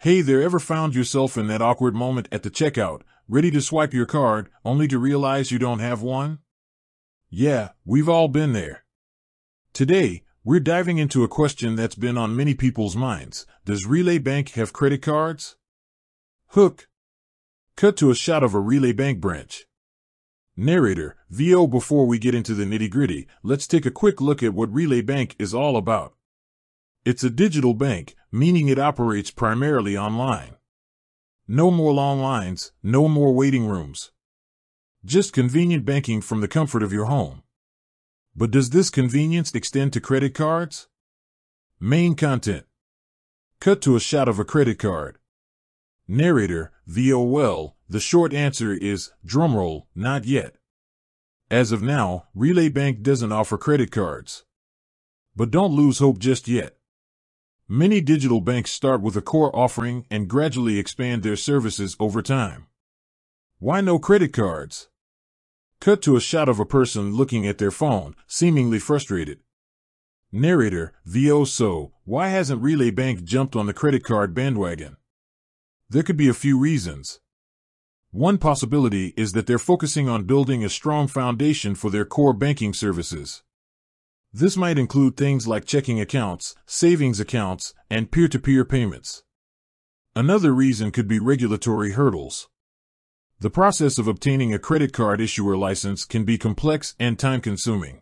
Hey there, ever found yourself in that awkward moment at the checkout, ready to swipe your card, only to realize you don't have one? Yeah, we've all been there. Today, we're diving into a question that's been on many people's minds. Does Relay Bank have credit cards? Hook. Cut to a shot of a Relay Bank branch. Narrator, VO. Before we get into the nitty-gritty, let's take a quick look at what Relay Bank is all about. It's a digital bank, meaning it operates primarily online. No more long lines, no more waiting rooms. Just convenient banking from the comfort of your home. But does this convenience extend to credit cards? Main content. Cut to a shot of a credit card. Narrator, VO. Well, the short answer is, drumroll, not yet. As of now, Relay Bank doesn't offer credit cards. But don't lose hope just yet. Many digital banks start with a core offering and gradually expand their services over time. Why no credit cards? Cut to a shot of a person looking at their phone, seemingly frustrated. Narrator, VO. So, why hasn't Relay Bank jumped on the credit card bandwagon? There could be a few reasons. One possibility is that they're focusing on building a strong foundation for their core banking services. This might include things like checking accounts, savings accounts, and peer-to-peer payments. Another reason could be regulatory hurdles. The process of obtaining a credit card issuer license can be complex and time-consuming.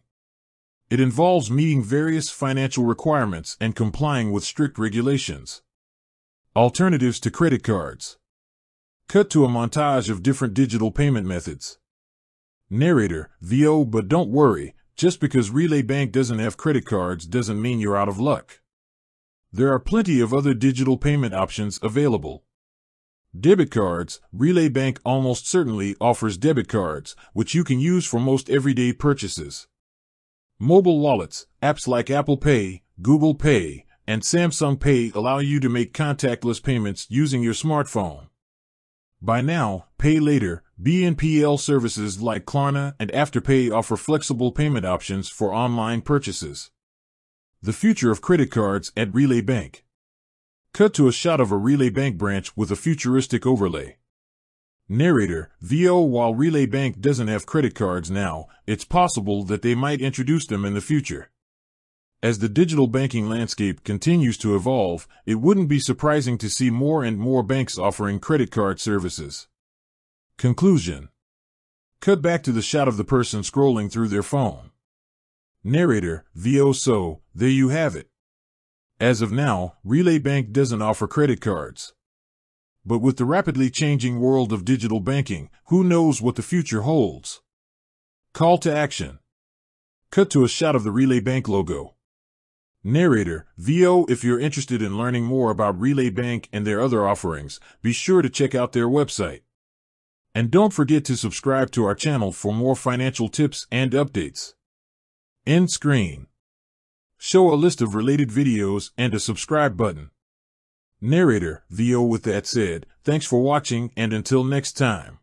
It involves meeting various financial requirements and complying with strict regulations. Alternatives to credit cards. Cut to a montage of different digital payment methods. Narrator, VO. But don't worry, just because Relay Bank doesn't have credit cards doesn't mean you're out of luck. There are plenty of other digital payment options available. Debit cards. Relay Bank almost certainly offers debit cards, which you can use for most everyday purchases. Mobile wallets, apps like Apple Pay, Google Pay, and Samsung Pay allow you to make contactless payments using your smartphone. Buy now, pay later. BNPL services like Klarna and Afterpay offer flexible payment options for online purchases. The future of credit cards at Relay Bank. Cut to a shot of a Relay Bank branch with a futuristic overlay. Narrator, VO. While Relay Bank doesn't have credit cards now, it's possible that they might introduce them in the future. As the digital banking landscape continues to evolve, it wouldn't be surprising to see more and more banks offering credit card services. Conclusion. Cut back to the shot of the person scrolling through their phone. Narrator, VO. So, there you have it. As of now, Relay Bank doesn't offer credit cards. But with the rapidly changing world of digital banking, who knows what the future holds? Call to action. Cut to a shot of the Relay Bank logo. Narrator, VO. If you're interested in learning more about Relay Bank and their other offerings, be sure to check out their website. And don't forget to subscribe to our channel for more financial tips and updates. End screen. Show a list of related videos and a subscribe button. Narrator, VO. With that said, thanks for watching and until next time.